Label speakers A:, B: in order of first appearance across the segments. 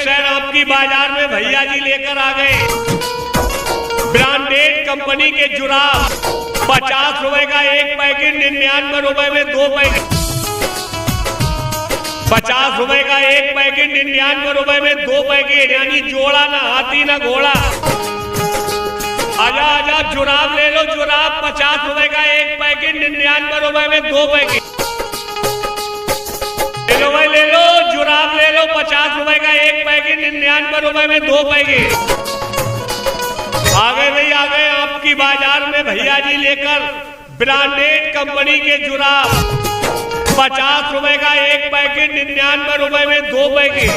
A: शहर आपकी बाजार में भैया जी लेकर आ गए ब्रांडेड कंपनी के जुराब 50 रुपए का एक पैकेट, 99 रुपए में 2 पैकेट। 50 रुपए का एक पैकेट, 99 रुपए में 2 पैकेट, यानी जोड़ा ना हाथी ना घोड़ा। आजा आजा जुराब ले लो, जुराब 50 रुपए का एक पैकेट, 99 रुपए में 2 पैकेट। ले लो भाई ले लो, जुराब ले लो 50 रुपए का एक पैकेट, 99 रुपए में 2 पैकेट। आ गए भाई आ गए आपकी बाजार में भैया जी लेकर ब्रांडेड कंपनी के जुराब 50 रुपए का एक पैकेट, 99 रुपए में 2 पैकेट।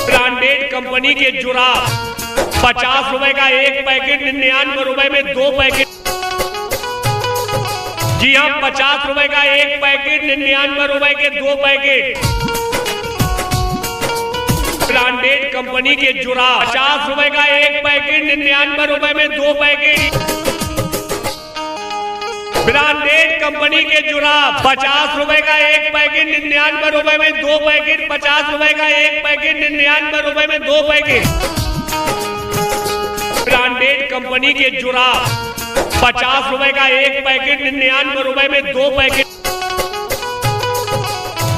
A: ब्रांडेड कंपनी के जुराब 50 रुपए का एक पैकेट, 99 रुपए में 2 पैकेट। जी हाँ, 50 रुपए का एक पैकेट, 99 रुपए के 2 पैकेट। ब्रांडेड कंपनी के जुराब 50 रुपए का एक पैकेट, 99 रुपए में 2 पैकेट। ब्रांडेड कंपनी के जुराब 50 रुपए का एक पैकेट, 99 रुपए में 2 पैकेट। 50 रुपए का एक पैकेट, 99 रुपए में 2 पैकेट। ब्रांडेड कंपनी के जुराब 50 रुपए का एक पैकेट, 99 रुपए में 2 पैकेट।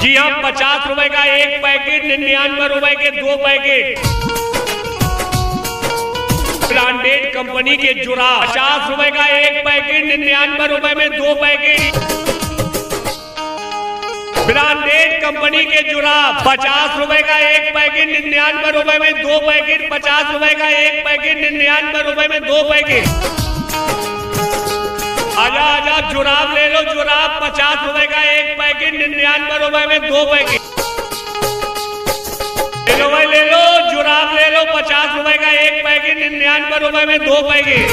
A: जी हाँ, 50 रुपए का एक पैकेट, 99 रुपए के 2 पैकेट। ब्रांडेड कंपनी के जुराब 50 रुपए का एक पैकेट, 99 रुपए में 2 पैकेट। ब्रांडेड कंपनी के जुराब 50 रुपए का एक पैकेट, 99 रुपए में 2 पैकेट। 50 रुपए का एक पैकेट, 99 रुपए में 2 पैकेट। आजा आजा जुराब ले लो, जुराब 50 रुपए का एक पैकेट, 99 रुपए में 2 पैकेट। ले लो भाई ले लो, जुराब ले लो 50 रुपए का एक पैकेट, 99 रुपए में 2 पैकेट।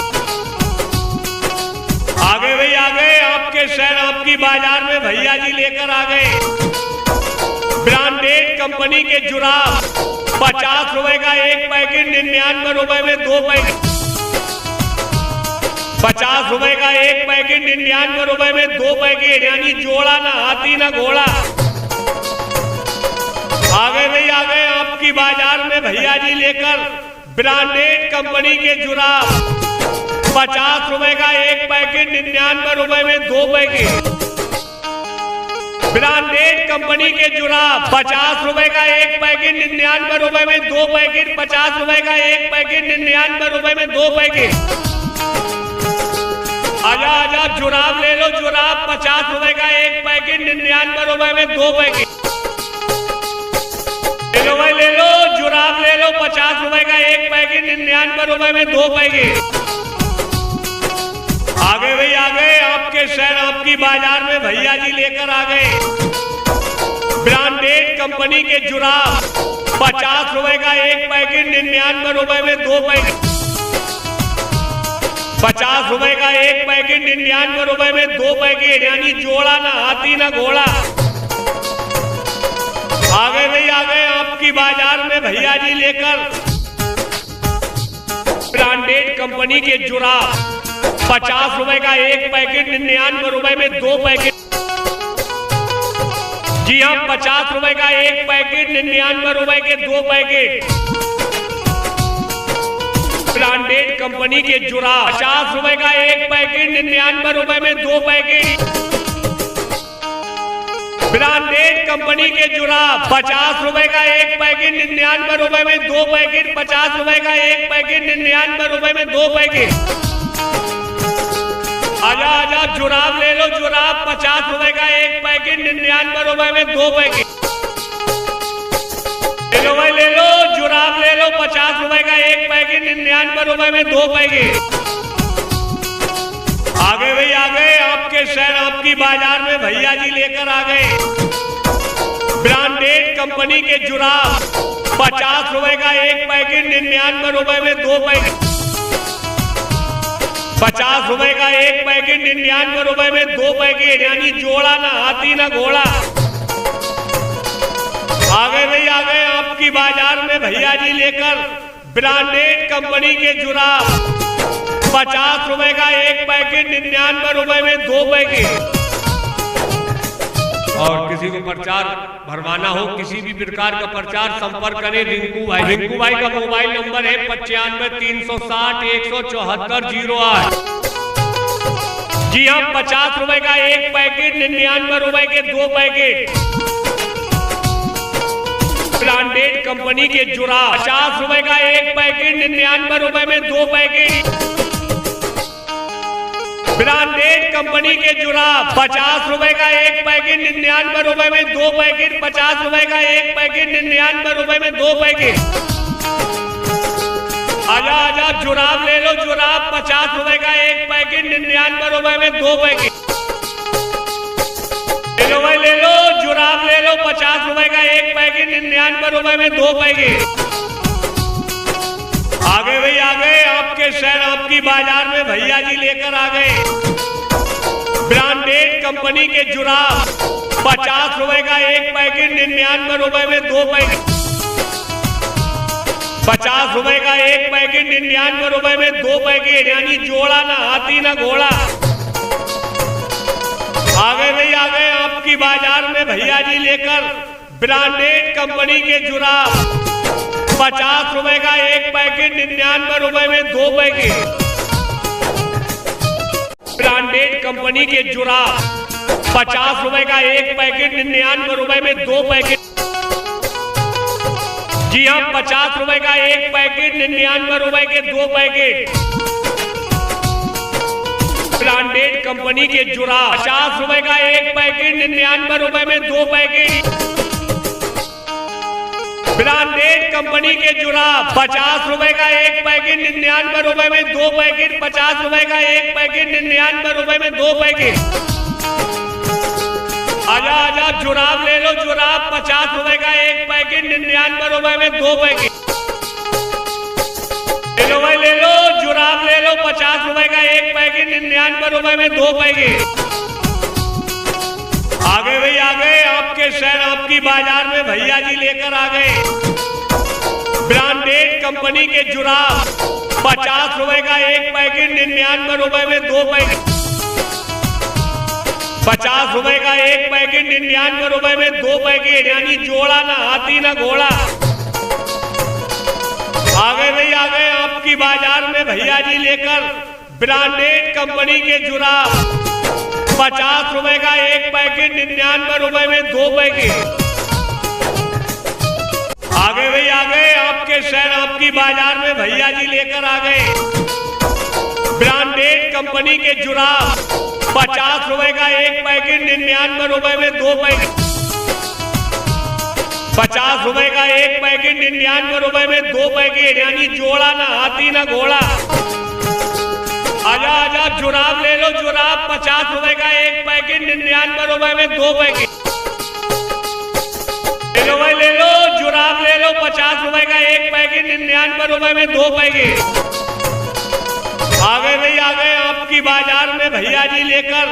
A: आ गए भाई आ गए आपके शहर आपकी बाजार में भैया जी लेकर आ गए ब्रांडेड कंपनी के जुराब 50 रुपए का एक पैकेट, 99 रुपए में 2 पैकेट। 50 रुपए का एक पैकेट, 99 रुपए में 2 पैकेट, यानी जोड़ा ना हाथी ना घोड़ा। आ गए भाई आ गए आपकी बाजार में भैया जी लेकर ब्रांडेड कंपनी के जुराब 50 रुपए का एक पैकेट, 99 रुपए में 2 पैकेट। ब्रांडेड कंपनी के जुराब 50 रुपए का एक पैकेट, 99 रुपए में 2 पैकेट। 50 रुपए का एक पैकेट, 99 रुपए में 2 पैकेट। आजा आजा जुराब ले लो, जुराब 50 रुपए का एक पैकेट, 99 रुपए में 2 पैकेट। ले लो भाई ले लो, जुराब ले लो 50 रुपए का एक पैकेट, 99 रुपए में 2 पैकेट। आ गए भाई आ गए आपके शहर आपकी बाजार में भैया जी लेकर आ गए ब्रांडेड कंपनी के जुराब 50 रुपए का एक पैकेट, 99 रुपए में 2 पैकेट। 50 रुपए का एक पैकेट, 99 रुपए में 2 पैकेट, यानी जोड़ा ना हाथी ना घोड़ा। आ गए भाई आ गए आपकी बाजार में भैया जी लेकर ब्रांडेड कंपनी के जुराब 50 रुपए का एक पैकेट, 99 रुपए में 2 पैकेट। जी हाँ, 50 रुपए का एक पैकेट, 99 रुपए के 2 पैकेट। ब्रांडेड कंपनी के जुराब 50 रुपए का एक पैकेट, 99 रुपए में 2 पैकेट। ब्रांडेड कंपनी के जुराब 50 रुपए का एक पैकेट, 99 रुपए में 2 पैकेट। 50 रुपए का एक पैकेट, 99 रुपए में 2 पैकेट। आजा आजा जुराब ले लो, जुराब 50 रुपए का एक पैकेट, 99 रुपए में 2 पैकेट। ले लो भाई ले लो, जुराब ले लो 50 रुपए का एक पैकेट, 99 रुपए में 2 पैकेट। आ गए भाई आ गए आपके शहर आपकी बाजार में भैया जी लेकर आ गए ब्रांडेड कंपनी के जुराब 50 रुपए का एक पैकेट, 99 रुपए में 2 पैकेट। 50 रुपए का एक पैकेट, 99 रुपए में 2 पैकेट, यानी जोड़ा ना हाथी ना घोड़ा। आ गए भाई आ गए आपकी बाजार में भैया जी लेकर ब्रांडेड कंपनी के जुराब 50 रुपए का एक पैकेट, 99 रुपए में 2 पैकेट। और किसी को प्रचार भरवाना हो, किसी भी प्रकार का प्रचार, संपर्क करें रिंकू भाई। रिंकू भाई का मोबाइल नंबर है 95-360-174-08। जी हाँ, 50 रुपए का एक पैकेट, 99 रुपए के 2 पैकेट ब्रांडेड कंपनी के जुराब। 50 रुपए का एक पैकेट, 99 रुपए में 2 पैकेट ब्रांडेड कंपनी के जुराब। 50 रुपए का एक पैकेट, 99 रुपए में 2 पैकेट। 50 रुपए का एक पैकेट, 99 रुपए में 2 पैकेट। आजा आजा जुराब ले लो, जुराब 50 रुपए का एक पैकेट, 99 रुपए में 2 पैकेट। ले लो भाई, ले लो जुराब ले लो, 50 रुपए का एक पैकेट, 99 रुपए में 2 पैकेट। आ गए भाई, आ गए आपके शहर, आपकी बाजार में भैया जी लेकर आ गए ब्रांडेड कंपनी के जुराब। 50 रुपए का एक पैकेट, 99 रुपए में 2 पैकेट। 50 रुपए का एक पैकेट, 99 रुपए में 2 पैकेट, यानी जोड़ा ना हाथी ना घोड़ा। आ गए भाई, आ गए आपकी बाजार में भैया जी लेकर ब्रांडेड कंपनी के जुराब। 50 रुपए का एक पैकेट, 99 रुपए में 2 पैकेट ब्रांडेड कंपनी के जुराब। 50 रुपए का एक पैकेट, 99 रुपए में 2 पैकेट। जी हाँ, 50 रुपए का एक पैकेट, 99 रुपए के 2 पैकेट ब्रांडेड कंपनी के जुराब। 50 रुपए का एक पैकेट, 99 रुपए में 2 पैकेट ब्रांडेड कंपनी के जुराब। 50 रुपए का एक पैकेट, 99 रुपए में 2 पैकेट। 50 रुपए का एक पैकेट, 99 रुपए में 2 पैकेट। आजा आजा जुराब ले लो, जुराब 50 रुपए का एक पैकेट, 99 रुपए में 2 पैकेट। ले लो भाई, ले लो जुराब ले लो, 50 रुपए का एक पैकेट, 99 रुपए में 2 पैकेट। आ गए भाई, आ गए आपके शहर, आपकी बाजार में भैया जी लेकर आ गए ब्रांडेड कंपनी के जुराब। 50 रुपए का एक पैकेट, 99 रुपए में 2 पैकेट। 50 रुपए का एक पैकेट, 99 रुपए में 2 पैकेट, यानी जोड़ा ना हाथी ना घोड़ा। आ गए भाई, आ गए आपकी बाजार में भैया जी लेकर ब्रांडेड कंपनी के जुराब। 50 रुपए का एक पैकेट, 99 रुपए में 2 पैकेट। आ गए भाई, आ गए आपके शहर, आपकी बाजार में भैया जी लेकर आ गए ब्रांडेड कंपनी के जुराब। 50 रुपए का एक पैकेट, 99 रुपए में 2 पैकेट। 50 रुपए का एक पैकेट, 99 रुपए में 2 पैकेट, यानी जोड़ा ना हाथी ना घोड़ा। आजा आजा जुराब ले लो, जुराब 50 रुपए का एक पैकेट, 99 रुपए में 2 पैकेट। ले लो भाई, ले लो जुराब ले लो, 50 रुपए का एक पैकेट, 99 रुपए में 2 पैकेट। आ गए भाई, आ गए आपकी बाजार में भैया जी लेकर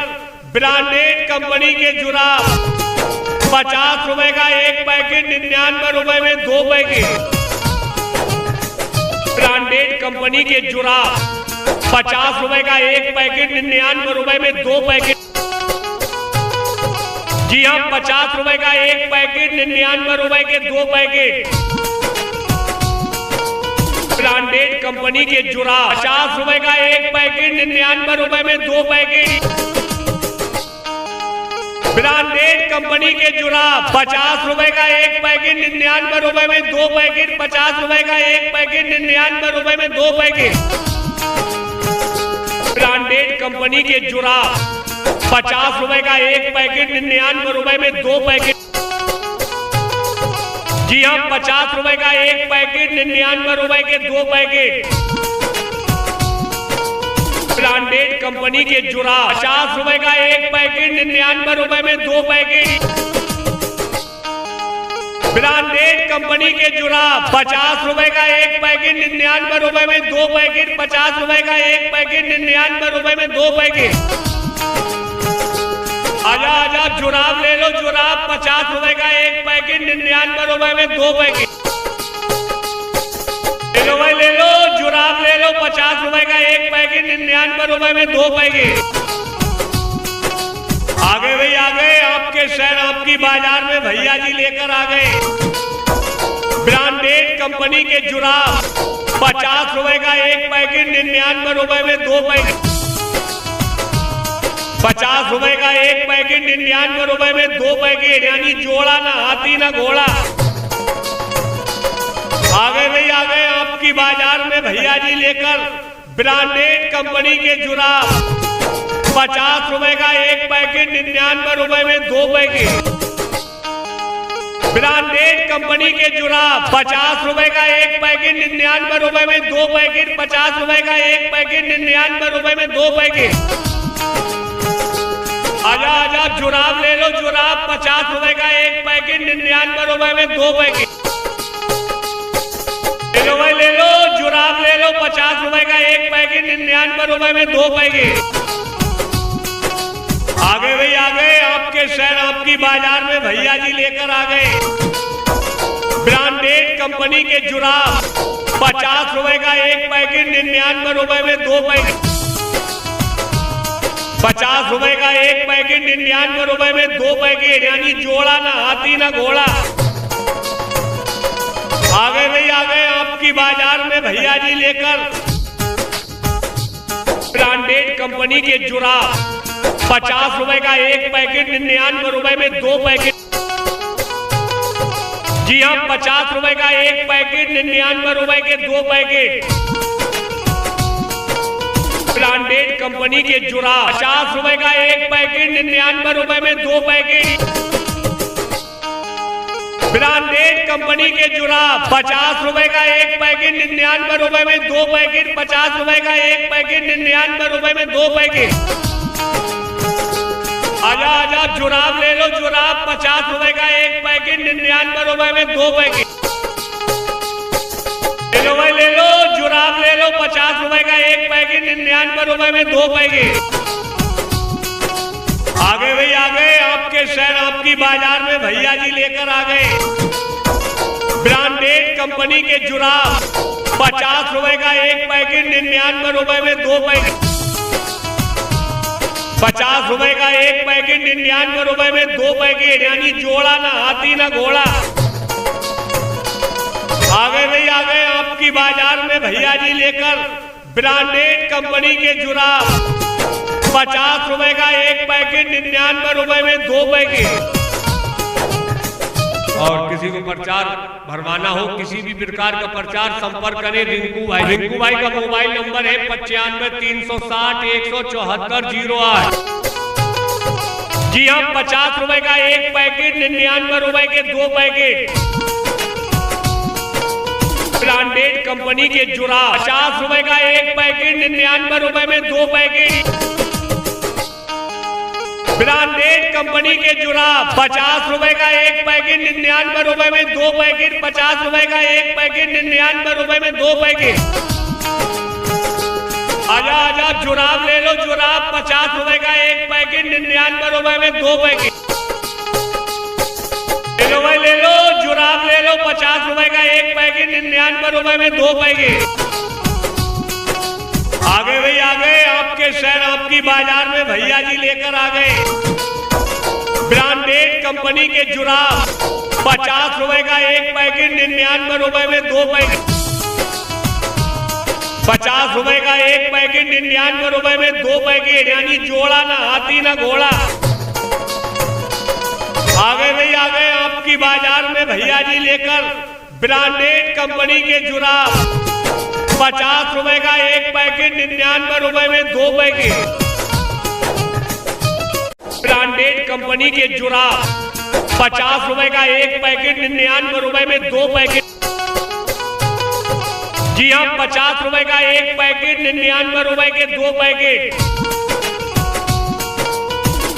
A: ब्रांडेड कंपनी के जुराब। 50 रुपए का एक पैकेट, 99 रुपए में 2 पैकेट ब्रांडेड कंपनी के जुराब। 50 रुपए का एक पैकेट, 99 रुपए में 2 पैकेट। जी हाँ, 50 रुपए का एक पैकेट, 99 रुपए के 2 पैकेट ब्रांडेड कंपनी के जुराब। 50 रुपए का एक पैकेट, 99 रुपए में 2 पैकेट ब्रांडेड कंपनी के जुराब। 50 रुपए का एक पैकेट, 99 रुपए में 2 पैकेट। 50 रुपए का एक पैकेट, 99 रुपए में 2 पैकेट ब्रांडेड कंपनी के जुराब। 50 रुपए का एक पैकेट, 99 रुपए में 2 पैकेट। जी हाँ, 50 रुपए का एक पैकेट, 99 रुपए के 2 पैकेट ब्रांडेड कंपनी के जुराब। 50 रुपए का एक पैकेट, 99 रुपए में 2 पैकेट ब्रांडेड कंपनी के जुराब। 50 रुपए का एक पैकेट, 99 रुपए में 2 पैकेट। 50 रुपए का एक पैकेट, 99 रुपए में 2 पैकेट। आजा आजा जुराब ले लो, जुराब 50 रुपए का एक पैकेट, 99 रुपए में 2 पैकेट। ले लो भाई, ले लो जुराब ले लो, 50 रुपए का एक पैकेट, 99 रुपए में 2 पैकेट। आ आगे भाई आ गए, आपके शहर आपकी बाजार में भैया जी लेकर आ गए ब्रांडेड कंपनी के जुराब। 50 रुपए का एक पैकेट, 99 रुपए में 2 पैकेट। 50 रुपए का एक पैकेट, 99 रुपए में 2 पैकेट, यानी जोड़ा ना हाथी ना घोड़ा। आगे भाई आ गए, आपकी बाजार में भैया जी लेकर ब्रांडेड कंपनी के जुराब। 50 रुपए का एक पैकेट, 99 रुपए में 2 पैकेट। ब्रांडेड कंपनी के जुराब। 50 रुपए का एक पैकेट, 99 रुपए में 2 पैकेट। 50 रुपए का एक पैकेट, 99 रुपए में 2 पैकेट। आजा आजा जुराब ले लो, जुराब। 50 रुपए का एक पैकेट, 99 रुपए में 2 पैकेट। ले लो भाई ले लो, जुराब ले लो। 50 रुपए का एक पैकेट, 99 रुपए में 2 पैकेट। आगे भाई आ गए, आपके शहर आपकी बाजार में भैया जी लेकर आ गए ब्रांडेड कंपनी के जुराब। 50 रुपए का एक पैकेट, 99 रुपए में 2 पैकेट। 50 रुपए का एक पैकेट, 99 रुपए में 2 पैकेट, यानी जोड़ा ना हाथी ना घोड़ा। आगे भाई आ गए, आपकी बाजार में भैया जी लेकर ब्रांडेड कंपनी के जुराब। 50 रुपए का एक पैकेट, 99 रुपए में 2 पैकेट। जी हाँ, 50 रुपए का एक पैकेट, 99 रुपए के 2 पैकेट। ब्रांडेड कंपनी के जुराब। 50 रुपए का एक पैकेट, 99 रुपए में 2 पैकेट। ब्रांडेड कंपनी के जुराब। 50 रुपए का एक पैकेट, 99 रुपए में 2 पैकेट। 50 रुपए का एक पैकेट, 99 रुपए में 2 पैकेट। आजा आजा जुराब ले लो, जुराब। 50 रुपए का एक पैकेट, 99 रुपए में 2 पैकेट। ले लो भाई ले लो, जुराब ले लो। 50 रुपए का एक पैकेट, 99 रुपए में 2 पैकेट। आगे भाई आ गए, आपके शहर आपकी बाजार में भैया जी लेकर आ गए ब्रांडेड कंपनी के जुराब। 50 रुपए का एक पैकेट, 99 रुपए में 2 पैकेट। 50 रुपए का एक पैकेट, 99 रुपए में 2 पैकेट, यानी जोड़ा ना हाथी ना घोड़ा। आगे भाई आ गए, आपकी बाजार में भैया जी लेकर ब्रांडेड कंपनी के जुराब। 50 रुपए का एक पैकेट, 99 रुपए में 2 पैकेट। और किसी को प्रचार भरवाना हो, किसी भी प्रकार का प्रचार, संपर्क करें रिंकू भाई। रिंकू भाई का मोबाइल नंबर है 95 360 174 08। जी हाँ, 50 रुपए का एक पैकेट, 99 रुपए के 2 पैकेट। ब्रांडेड कंपनी के जुराब। 50 रुपए का एक पैकेट, 99 रुपए में 2 पैकेट। ब्रांडेड कंपनी के जुराब। 50 रुपए का एक पैकेट, 99 रुपए में 2 पैकेट। 50 रुपए का एक पैकेट, 99 रुपए में 2 पैकेट। आजा आजा जुराब ले लो, जुराब। 50 रुपए का एक पैकेट, 99 रुपए में 2 पैकेट। ले लो भाई ले लो, जुराब ले लो। 50 रुपए का एक पैकेट, 99 रुपए में 2 पैकेट। आगे भाई आ गए, आपके शहर आपकी बाजार में भैया जी लेकर आ गए ब्रांडेड कंपनी के जुराब। 50 रुपए का एक पैकेट, 99 रुपए में 2 पैकेट। 50 रुपए का एक पैकेट, 99 रुपए में 2 पैकेट, यानी जोड़ा ना हाथी ना घोड़ा। आगे भाई आ गए, आपकी बाजार में भैया जी लेकर ब्रांडेड कंपनी के जुराब। 50 रुपए का एक पैकेट, 99 रुपए में 2 पैकेट। ब्रांडेड कंपनी के जुराब। 50 रुपए का एक पैकेट, 99 रुपए में 2 पैकेट। जी हाँ, 50 रुपए का एक पैकेट, 99 रुपए के 2 पैकेट।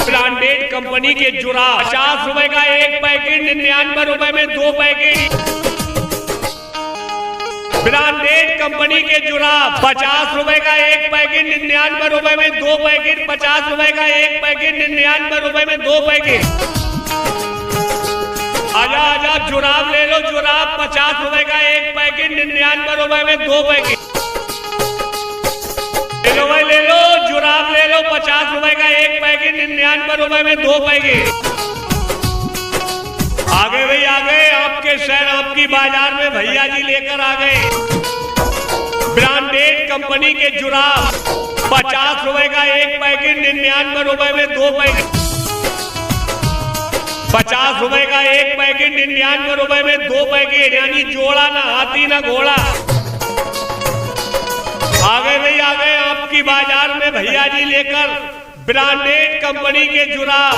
A: ब्रांडेड कंपनी के जुराब। 50 रुपए का एक पैकेट, 99 रुपए में 2 पैकेट। ब्रांडेड कंपनी के जुराब। 50 रुपए का एक पैकेट, 99 रुपए में 2 पैकेट। 50 रुपए का एक पैकेट, 99 रुपए में 2 पैकेट। आजा आजा जुराब ले लो, जुराब। 50 रुपए का एक पैकेट, 99 रुपए में 2 पैकेट। ले लो भाई ले लो, जुराब ले लो। 50 रुपए का एक पैकेट, पैकेट 99 रुपए में 2 पैकेट। आगे भाई आ गए, आपके शहर आपकी बाजार में भैया जी लेकर आ गए ब्रांडेड कंपनी के जुराब 50 रुपए का एक पैकेट, 99 रुपए में 2 पैकेट। 50 रुपए का एक पैकेट, 99 रुपए में 2 पैकेट, यानी जोड़ा ना हाथी ना घोड़ा। आगे भाई आ गए, आपकी बाजार में भैया जी लेकर ब्रांडेड कंपनी के जुराब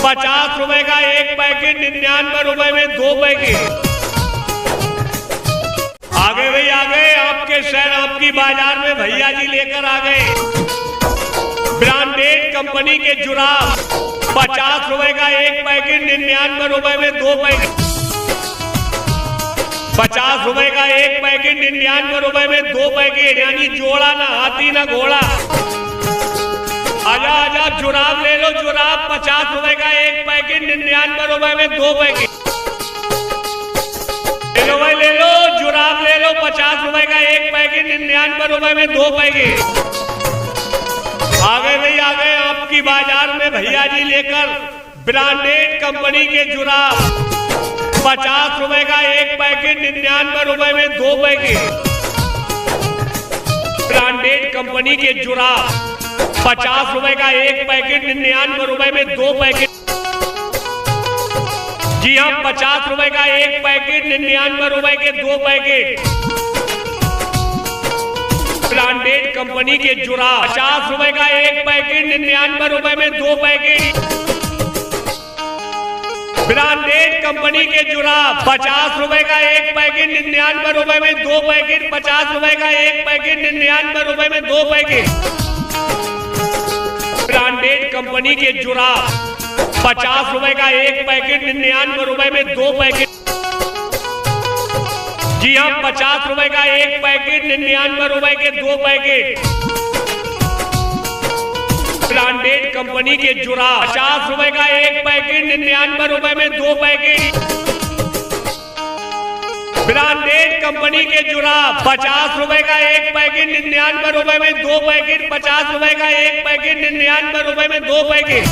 A: 50 रुपए का एक पैकेट, 99 रुपए में 2 पैकेट। आगे भाई आ गए, आपके शहर आपकी बाजार में भैया जी लेकर आ गए ब्रांडेड कंपनी के जुराब 50 रुपए का एक पैकेट, 99 रुपए में 2 पैकेट। 50 रुपए का एक पैकेट, 99 रुपए में 2 पैकेट, यानी जोड़ा ना हाथी ना घोड़ा। आजा आजा जुराब ले लो, जुराब 50 रुपए का एक पैकेट, 99 रुपए में 2 पैकेट। ले लो भाई ले लो, जुराब ले लो 50 रुपए का एक पैकेट, 99 रुपए में 2 पैकेट। आगे भाई आ गए, आपकी बाजार में भैया जी लेकर ब्रांडेड कंपनी के जुराब 50 रुपए का एक पैकेट, 99 रुपए में 2 पैकेट। ब्रांडेड कंपनी के जुराब 50 रुपए का एक पैकेट, 99 रुपए में 2 पैकेट। जी हाँ, 50 रुपए का एक पैकेट, 99 रुपए के 2 पैकेट। ब्रांडेड कंपनी के जुराब 50 रुपए का एक पैकेट, 99 रुपए में 2 पैकेट। ब्रांडेड कंपनी के जुराब 50 रुपए का एक पैकेट, 99 रुपए में 2 पैकेट। 50 रुपए का एक पैकेट, 99 रुपए में 2 पैकेट। ब्रांडेड कंपनी के जुराब 50 रुपए का एक पैकेट, 99 रुपए में 2 पैकेट। जी हाँ, 50 रुपए का एक पैकेट, 99 रुपए के 2 पैकेट। ब्रांडेड कंपनी के जुराब 50 रुपए का एक पैकेट, 99 रुपए में 2 पैकेट। ब्रांडेड कंपनी के जुराब 50 रुपए का एक पैकेट, 99 रुपए में 2 पैकेट। 50 रुपए का एक पैकेट, 99 रुपए में 2 पैकेट।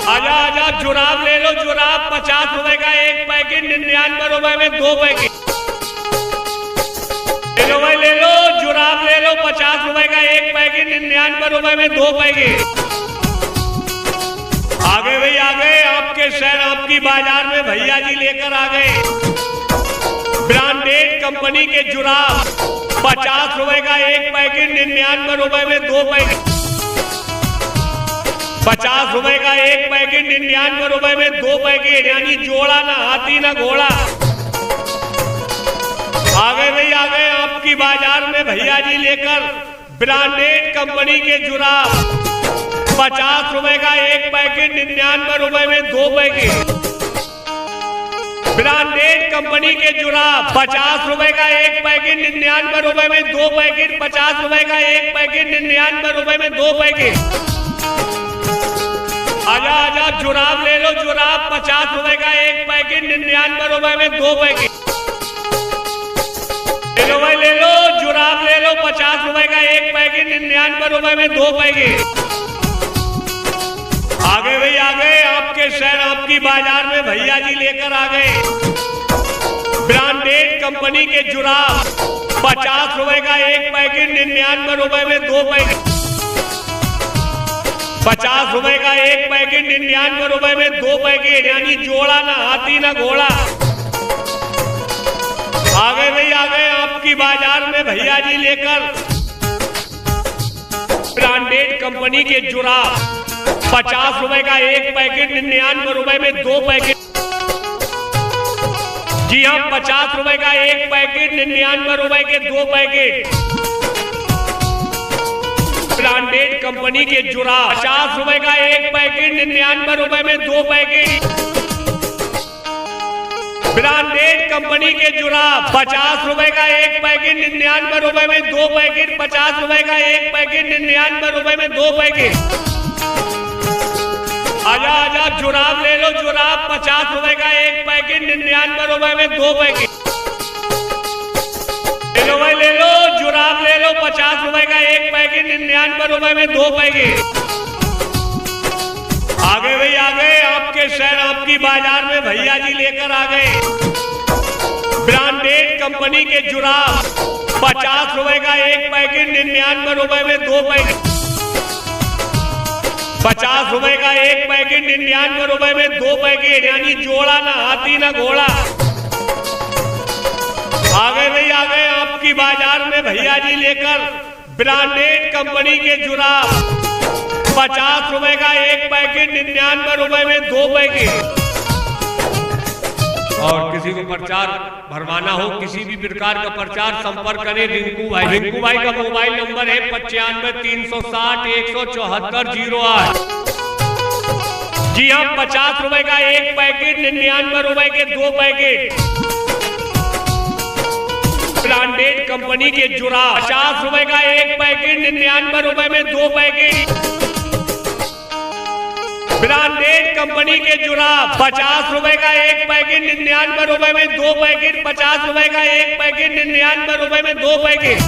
A: आजा आजा जुराब ले लो, जुराब 50 रुपए का एक पैकेट, 99 रुपए में 2 पैकेट। ले लो भाई ले लो, जुराब ले लो 50 रुपए का एक पैकेट, 99 रुपए में 2 पैकेट। आगे भाई आ गए, आपके शहर आपकी बाजार में भैया जी लेकर आ गए ब्रांडेड कंपनी के जुराब 50 रुपए का एक पैकेट, 99 रुपए में 2 पैकेट। 50 रुपए का एक पैकेट, 99 रुपए में 2 पैकेट, यानी जोड़ा ना हाथी ना घोड़ा। आगे भाई आ गए, आपकी बाजार में भैया जी लेकर ब्रांडेड कंपनी के जुराब 50 रुपए का एक पैकेट, 99 रुपए में 2 पैकेट। ब्रांडेड कंपनी के जुराब 50 रुपए का एक पैकेट, 99 रुपए में 2 पैकेट। 50 रुपए का एक पैकेट, 99 रुपए में 2 पैकेट। आजा आजा जुराब ले लो, जुराब 50 रुपए का एक पैकेट, 99 रुपए में 2 पैकेट। ले लो भाई ले लो, जुराब ले लो 50 रुपए का एक पैकेट, 99 रुपए में 2 पैकेट। आगे भाई आ गए, आपके शहर आपकी बाजार में भैया जी लेकर आ गए ब्रांडेड कंपनी के जुराब 50 रुपए का एक पैकेट, 99 रुपए में 2 पैकेट। 50 रुपए का एक पैकेट, 99 रुपए में 2 पैकेट, यानी जोड़ा ना हाथी ना घोड़ा। आगे भाई आ गए, आपकी बाजार में भैया जी लेकर ब्रांडेड कंपनी के जुराब 50 रुपए का एक पैकेट, 99 रुपए में 2 पैकेट। जी हाँ, 50 रुपए का एक पैकेट, 99 रुपए के 2 पैकेट। ब्रांडेड कंपनी के जुराब 50 रुपए का एक पैकेट, 99 रुपए में 2 पैकेट। ब्रांडेड कंपनी के जुराब 50 रुपए का एक पैकेट, 99 रुपए में 2 पैकेट। 50 रुपए का एक पैकेट, 99 रुपए में 2 पैकेट। आजा आजा जुराब ले लो, जुराब 50 रुपए का एक पैकेट, 99 रुपए में 2 पैकेट। ले लो भाई ले लो, जुराब ले लो 50 रुपए का एक पैकेट, 99 में 2 पैकेट। आगे भाई आ गए, आपके शहर आपकी बाजार में भैया जी लेकर आ गए ब्रांडेड कंपनी के जुराब। 50 रुपए का 1 पैकेट, 99 रुपए में 2 पैकेट। 50 रुपए का 1 पैकेट, 99 रुपए में 2 पैकेट, यानी जोड़ा ना हाथी ना घोड़ा। आगे भाई आ गए, आपकी बाजार में भैया जी लेकर ब्रांडेड कंपनी के जुराब। 50 रुपए का 1 पैकेट, 99 रुपए में 2 पैकेट। और किसी को प्रचार भरवाना हो, किसी भी प्रकार का प्रचार, संपर्क करें रिंकू भाई। रिंकू भाई का मोबाइल नंबर है 95 360 174 08। जी हाँ, 50 रुपए का 1 पैकेट, 99 रुपए के 2 पैकेट ब्रांडेड कंपनी के जुराब। 50 रुपए का 1 पैकेट, 99 रुपए में 2 पैकेट ब्रांडेड कंपनी के जुराब। 50 रुपए का 1 पैकेट, 99 रुपए में 2 पैकेट। 50 रुपए का 1 पैकेट, 99 रुपए में 2 पैकेट।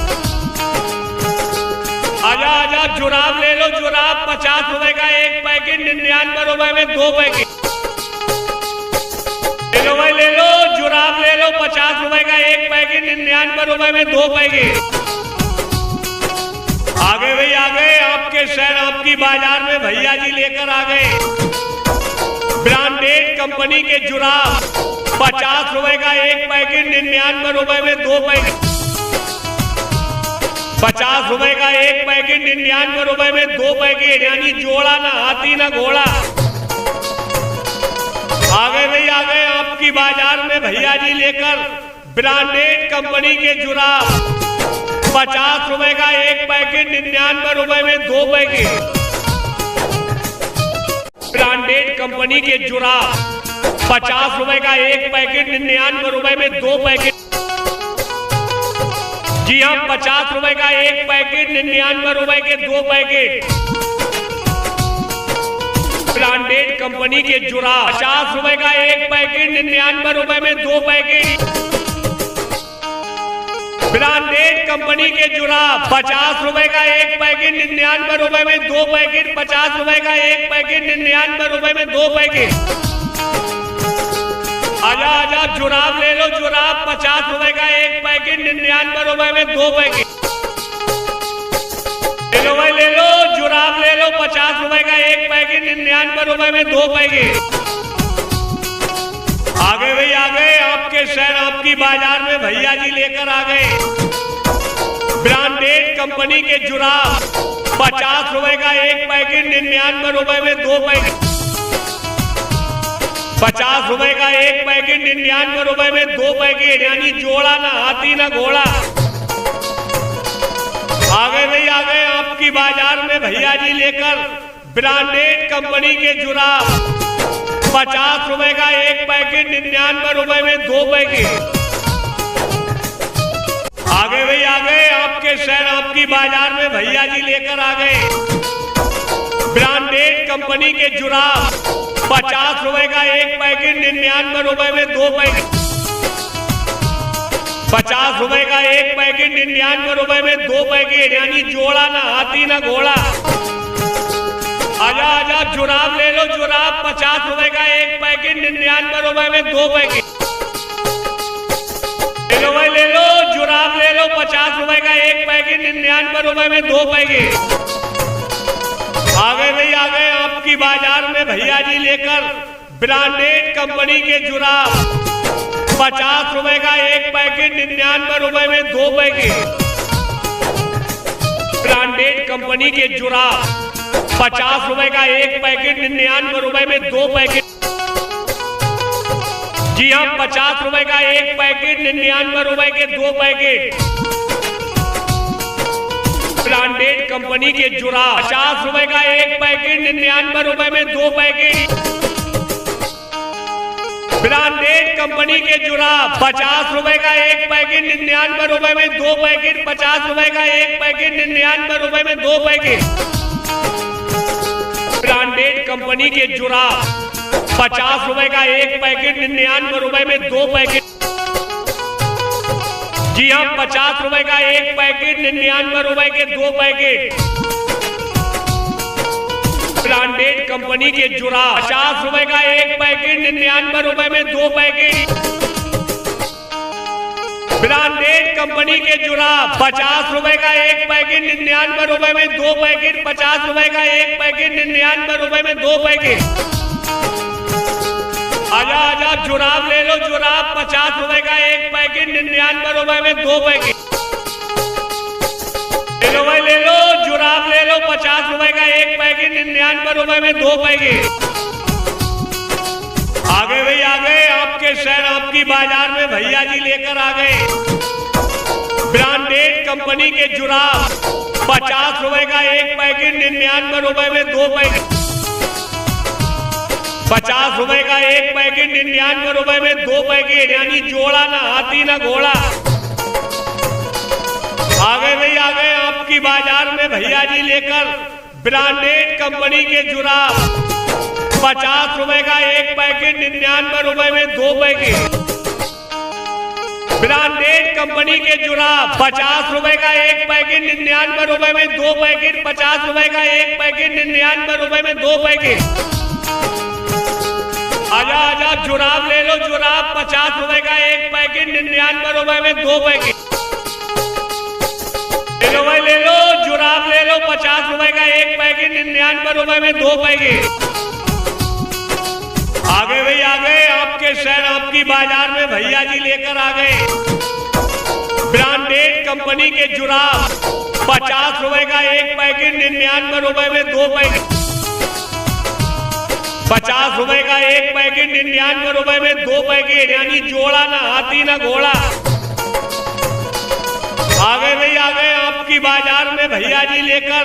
A: आजा आजा जुराब ले लो, जुराब 50 रुपए का 1 पैकेट, 99 रुपए में 2 पैकेट। ले लो भाई ले लो, जुराब ले लो 50 रुपए का 1 पैकेट, 99 रुपए में 2 पैकेट। आगे भाई आ गए, आपके शहर आपकी बाजार में भैया जी लेकर आ गए ब्रांडेड कंपनी के जुराब। 50 रुपए का 1 पैकेट, 99 रुपए में 2 पैकेट। 50 रुपए का 1 पैकेट, 99 रुपए में 2 पैकेट, यानी जोड़ा ना हाथी ना घोड़ा। आगे भाई आ गए, आपकी बाजार में भैया जी लेकर ब्रांडेड कंपनी के जुराब। 50 रुपए का 1 पैकेट, 99 रुपए में 2 पैकेट ब्रांडेड कंपनी के जुराब। 50 रुपए का 1 पैकेट, 99 रुपए में 2 पैकेट। जी हाँ, 50 रुपए का 1 पैकेट, 99 रुपए के 2 पैकेट ब्रांडेड कंपनी के जुराब। 50 रुपए का 1 पैकेट, 99 रुपए में 2 पैकेट ब्रांडेड कंपनी के जुराब। 50 रुपए का 1 पैकेट, 99 रुपए में 2 पैकेट। 50 रुपए का 1 पैकेट, 99 रुपए में 2 पैकेट। आजा आजा जुराब ले लो, जुराब 50 रुपए का 1 पैकेट, 99 रुपए में 2 पैकेट। ले लो भाई ले लो, जुराब ले लो 50 रुपए का 1 पैकेट, 99 रुपए में 2 पैकेट। आगे भाई आ गए, आपके शहर आपकी बाजार में भैया जी लेकर आ गए ब्रांडेड कंपनी के जुराब। 50 रुपए का 1 पैकेट, 99 रुपए में 2 पैकेट। 50 रुपए का 1 पैकेट, 99 रुपए में 2 पैकेट, यानी जोड़ा ना हाथी ना घोड़ा। आगे भाई आ गए, आपकी बाजार में भैया जी लेकर ब्रांडेड कंपनी के जुराब। 50 रुपए का 1 पैकेट, 99 रुपए में 2 पैकेट। आगे भाई आ गए, आपके शहर आपकी बाजार में भैया जी लेकर आ गए ब्रांडेड कंपनी के जुराब। 50 रुपए का 1 पैकेट, 99 रुपए में 2 पैकेट। 50 रुपए का 1 पैकेट, 99 रुपए में 2 पैकेट, यानी जोड़ा ना हाथी ना घोड़ा। आजा आजा जुराब ले लो, जुराब 50 रुपए का 1 पैकेट, 99 रुपए में 2 पैकेट। ले लो भाई ले लो, जुराब ले लो 50 रुपए का 1 पैकेट, 99 रुपए में 2 पैकेट। आगे भाई आ गए, आपकी बाजार में भैया जी लेकर ब्रांडेड कंपनी के जुराब। 50 रुपए का 1 पैकेट, 99 रुपए में 2 पैकेट ब्रांडेड कंपनी के जुराब। 50 रुपए का 1 पैकेट, 99 रुपए में 2 पैकेट। जी हाँ, 50 रुपए का 1 पैकेट, 99 रुपए के 2 पैकेट ब्रांडेड कंपनी के जुराब। 50 रुपए का 1 पैकेट, 99 रुपए में 2 पैकेट ब्रांडेड कंपनी के जुराब। 50 रुपए का 1 पैकेट, 99 रुपए में 2 पैकेट। 50 रुपए का 1 पैकेट, 99 रुपए में 2 पैकेट ब्रांडेड कंपनी के जुराब। 50 रुपए का 1 पैकेट, 99 रुपए में 2 पैकेट। जी हाँ, 50 रुपए का 1 पैकेट, 99 रुपए के 2 पैकेट ब्रांडेड कंपनी के जुराब 50 रुपए का एक पैकेट, 99 रुपए में 2 पैकेट। ब्रांडेड कंपनी के जुराब 50 रुपए का एक पैकेट, 99 रुपए में 2 पैकेट। 50 रुपए का एक पैकेट, 99 रुपए में 2 पैकेट। आजा आजा जुराब ले लो, जुराब 50 रुपए का एक पैकेट, 99 रुपए में 2 पैकेट। ले लो भाई ले लो, जुराब ले लो 50 रुपए का एक पैकेट, 99 रुपए में 2 पैकेट। आगे भाई आगे, आपके शहर आपकी बाजार में भैया जी लेकर आ गए ब्रांडेड कंपनी के जुराब 50 रुपए का एक पैकेट, 99 रुपए में 2 पैकेट। 50 रुपए का एक पैकेट, 99 रुपए में 2 पैकेट, यानी जोड़ा ना हाथी ना घोड़ा। आगे भाई आगे, आपकी बाजार में भैया जी लेकर ब्रांडेड कंपनी के जुराब 50 रुपए का एक पैकेट, 99 रुपए में 2 पैकेट। ब्रांडेड कंपनी के जुराब 50 रुपए का एक पैकेट, 99 रुपए में 2 पैकेट। 50 रुपए का एक पैकेट, 99 रुपए में 2 पैकेट। आजा आजा जुराब ले लो, जुराब 50 रुपए का एक पैकेट, 99 रुपए में 2 पैकेट। ले लो भाई ले लो, जुराब ले लो 50 रुपए का एक पैकेट, 99 रुपए में 2 पैकेट। आगे भाई आगे, आपके शहर आपकी बाजार में भैया जी लेकर आ गए ब्रांडेड कंपनी के जुराब 50 रुपए का एक पैकेट, 99 रुपए में 2 पैकेट। 50 रुपए का एक पैकेट, 99 रुपए में 2 पैकेट, यानी जोड़ा ना हाथी ना घोड़ा। आगे भाई आगे, आपकी बाजार में भैया जी लेकर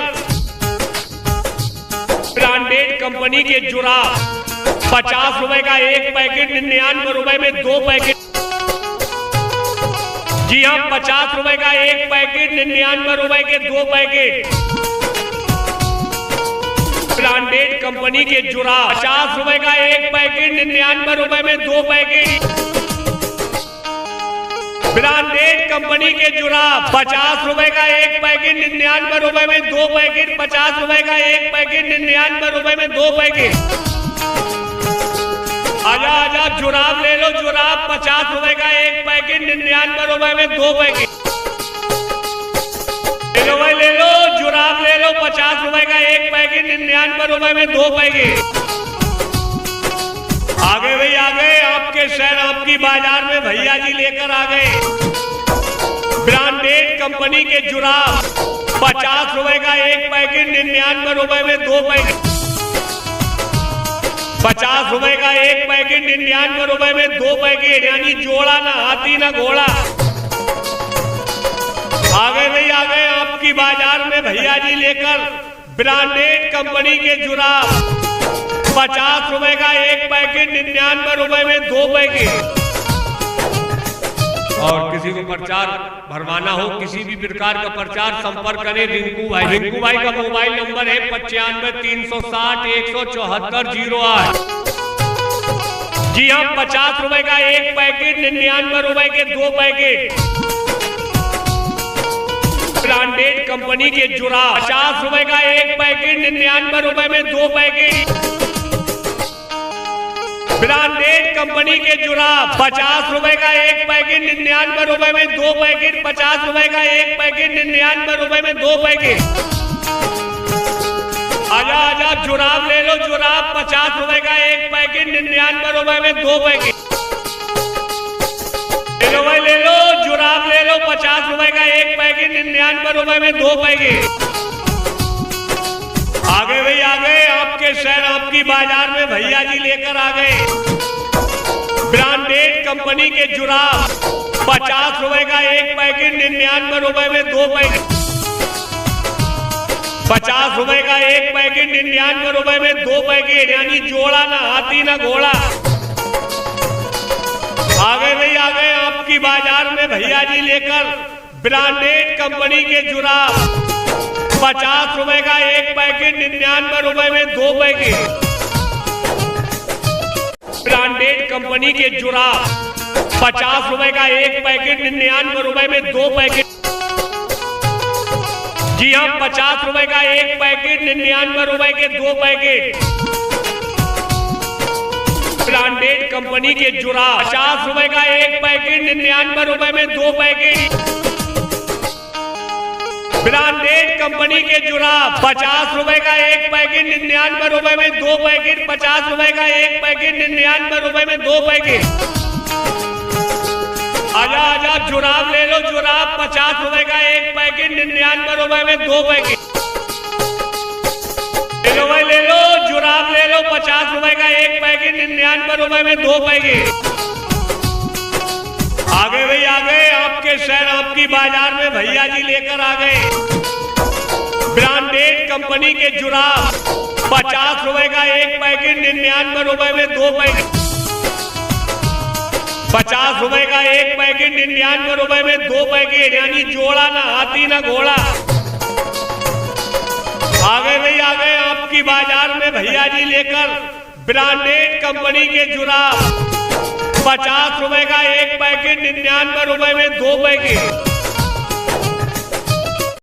A: ब्रांडेड कंपनी के जुराब 50 रुपए का एक पैकेट, 99 रुपए में 2 पैकेट। जी हाँ, 50 रुपए का एक पैकेट, 99 रुपए के 2 पैकेट। ब्रांडेड कंपनी के जुराब 50 रुपए का एक पैकेट, 99 रुपए में 2 पैकेट। ब्रांडेड कंपनी के जुराब 50 रुपए का एक पैकेट, 99 रुपए में 2 पैकेट। 50 रुपए का एक पैकेट, 99 रुपए में 2 पैकेट। आजा आजा जुराब ले लो, जुराब 50 रुपए का एक पैकेट, 99 रुपए में 2 पैकेट। ले लो भाई ले लो, जुराब ले लो 50 रुपए का एक पैकेट, 99 रुपए में 2 पैकेट। आगे भाई आगे, आपके शहर आपकी बाजार में भैया जी लेकर आ गए ब्रांडेड कंपनी के जुराब 50 रुपए का एक पैकेट, 99 रुपए में 2 पैकेट। 50 रुपए का एक पैकेट, 99 रुपए में 2 पैकेट, यानी जोड़ा ना हाथी ना घोड़ा। आगे भाई आगे, आपकी बाजार में भैया जी लेकर ब्रांडेड कंपनी के जुराब 50 रुपए का एक पैकेट, 99 रुपए में 2 पैकेट। और किसी को प्रचार भरवाना हो, किसी भी प्रकार का प्रचार, संपर्क करें रिंकू भाई। रिंकू भाई का मोबाइल नंबर है 95 360 174 08। जी हाँ, 50 रुपए का एक पैकेट, 99 रुपए के 2 पैकेट। ब्रांडेड कंपनी के जुराब 50 रुपए का एक पैकेट, 99 रुपए में 2 पैकेट। ब्रांडेड कंपनी के जुराब 50 रुपए का एक पैकेट, 99 रुपए में 2 पैकेट। 50 रुपए का एक पैकेट, 99 रुपए में 2 पैकेट। आजा आजा जुराब ले लो, जुराब 50 रुपए का एक पैकेट, 99 रुपए में 2 पैकेट। ले लो भाई ले लो, जुराब ले लो 50 रुपए का एक पैकेट, 99 रुपए में 2 पैकेट। आगे भाई आगे, आपके शहर आपकी बाजार में भैया जी लेकर आ गए ब्रांडेड कंपनी के जुराब 50 रुपए का एक पैकेट, 99 रुपए में 2 पैकेट। 50 रुपए का एक पैकेट, 99 रुपए में 2 पैकेट, यानी जोड़ा ना हाथी ना घोड़ा। आगे भाई आगे, आपकी बाजार में भैया जी लेकर ब्रांडेड कंपनी के जुराब 50 रुपए का एक पैकेट, 99 रुपए में 2 पैकेट। ब्रांडेड कंपनी के जुराब 50 रुपए का एक पैकेट, 99 रुपए में 2 पैकेट। जी हाँ, 50 रुपए का एक पैकेट, 99 रुपए के 2 पैकेट। ब्रांडेड कंपनी के जुराब 50 रुपए का एक पैकेट, 99 रुपए में 2 पैकेट। ब्रांडेड कंपनी के जुराब 50 रुपए का एक पैकेट, 99 रुपए में 2 पैकेट। 50 रुपए का एक पैकेट, 99 रुपए में 2 पैकेट। आजा आजा जुराब ले लो, जुराब 50 रुपए का एक पैकेट, 99 रुपए में 2 पैकेट। ले लो भाई, ले लो जुराब ले लो, 50 रुपए का एक पैकेट, 99 रुपए में 2 पैकेट। आ गए भाई, आ गए आपके शहर, आपकी बाजार में भैया जी लेकर आ गए ब्रांडेड कंपनी के जुराब 50 रुपए का एक पैकेट, 99 रुपए में 2 पैकेट। 50 रुपए का एक पैकेट, 99 रुपए में 2 पैकेट, यानी जोड़ा ना हाथी ना घोड़ा। आ गए भाई, आ गए आपकी बाजार में भैया जी लेकर ब्रांडेड कंपनी के जुराब 50 रुपए का एक पैकेट, 99 रुपए में 2 पैकेट।